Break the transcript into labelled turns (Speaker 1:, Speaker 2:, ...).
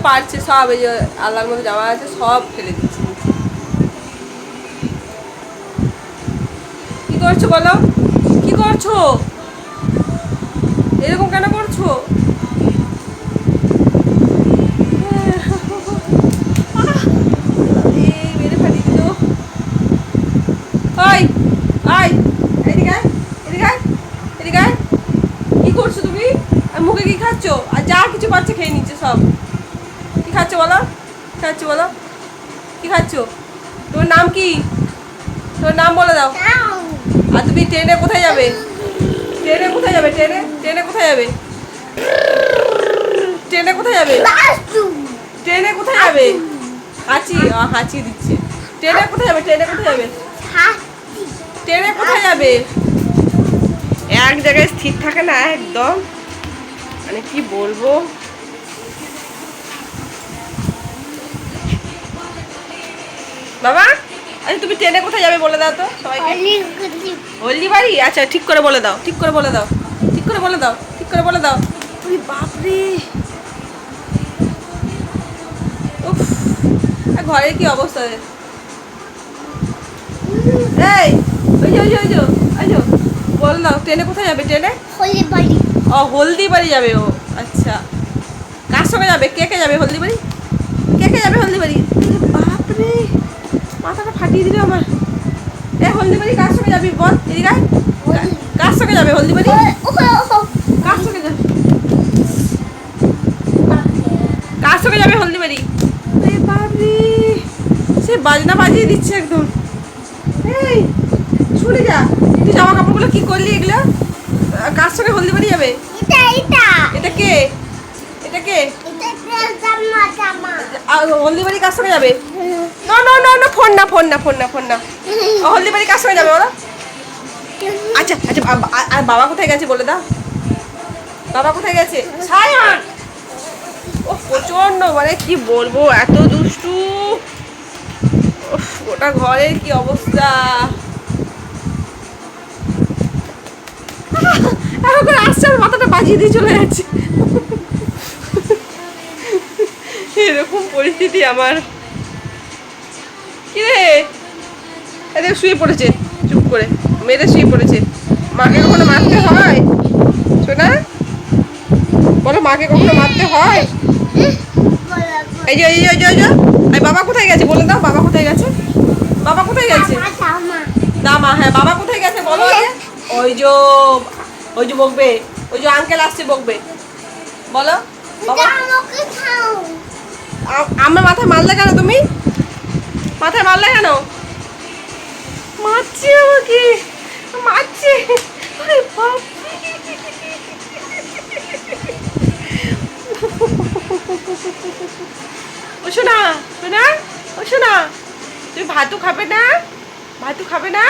Speaker 1: পারছে সব, এই যে আল্লাহর মধ্যে জামা আছে সব ফেলে দিচ্ছে। কি করছো বলো, কি করছো, এরকম কেন করছো? মেরে ফাটিয়ে দিল। ওই আয়, এদিকে আয়, এদিকে আয়, এদিকে আয়। কি করছো তুমি? আর মুখে কি খাচ্ছ? আর যা কিছু পাচ্ছে খেয়ে নিচ্ছে সব। কি খাচ্ছ বলো, কি খাচ্ছ বলো, কি খাচ্ছ? তোমার নাম কি? তোমার নাম বলে দাও। আর তুমি ট্রেনে কোথায় যাবে? ট্রেনে কোথায় যাবে? ট্রেনে ট্রেনে কোথায় যাবে? ট্রেনে কোথায় যাবে? ট্রেনে কোথায় যাবে? হাঁচি, হাঁচি দিচ্ছে। ট্রেনে কোথায় যাবে? ট্রেনে কোথায় যাবে? ট্রেনে কোথায় যাবে? এক জায়গায় স্থির থাকে না একদম, মানে কি বলবো। বাবা, আচ্ছা তুমি ট্রেনে কোথায় যাবে বলে দাও তো সবাইকে। হলদিবাড়ি, আচ্ছা ঠিক করে বলে দাও, ঠিক করে বলে দাও, ঠিক করে বলে দাও, ঠিক করে বলে দাও। ওরে বাপরে, উফ, ঘরের কি অবস্থা। এই ওই যে ওই যে ওই যে ওই যে বলে দাও ট্রেনে কোথায় যাবে? ট্রেনে
Speaker 2: হলদিবাড়ি।
Speaker 1: ও হলদিবাড়ি যাবে ও, আচ্ছা। কার সঙ্গে যাবে? কে কে যাবে হলদিবাড়ি? কে কে যাবে হলদিবাড়ি? বাপরে, মাথাটা ফাটিয়ে দিল আমার। এ হলদিবাড়ি কার সঙ্গে যাবি বল, এদিকে আয়। কার সঙ্গে যাবে হলদিবাড়ি? কার সঙ্গে যাবে? কার সঙ্গে যাবে হলদিবাড়ি? এ বাপরে, সে বাজনা বাজিয়ে দিচ্ছে একদম। এই শুনে যা, তুই জামা কাপড়গুলো কি করলি এগুলো? কার সঙ্গে হলদিবাড়ি যাবে? এটা কে? এটা কে? হলদিবাড়ি কার সঙ্গে যাবে? না না না না, ফোন না ফোন না ফোন না ফোন না। হলদিবাড়ি কার সঙ্গে যাবে ওরা? আচ্ছা আচ্ছা, আর বাবা কোথায় গেছে বলে দাও। বাবা কোথায় গেছে? সায়ন, ও প্রচন্ড, মানে কি বলবো, এত দুষ্টু। ওটা ঘরের কি অবস্থা। এখন করে আসছে, আমার মাথাটা বাজিয়ে দিয়ে চলে যাচ্ছে। এরকম পরিস্থিতি আমার। কি রে, এদের শুয়ে পড়েছে চুপ করে, মেয়েরা শুয়ে পড়েছে। মাকে কখনো মারতে হয়? শোনা, বলো মাকে কখনো মারতে হয়? এই যে এই যে এই যে এই যে, এই বাবা কোথায় গেছে বলে দাও, বাবা কোথায় গেছে? বাবা কোথায় গেছে? দামা, হ্যাঁ বাবা কোথায় গেছে বলো। ওই যে, ওই যে বকবে, ওই যে আঙ্কেল আসছে বকবে, বলো বাবা। আমার মাথায় মারলে কেন তুমি? মাথায় মারলে কেন? মারছে আমাকে, মারছে। ও শোনা, শোনা, ও শোনা, তুমি ভাতু খাবে না? ভাতু খাবে না?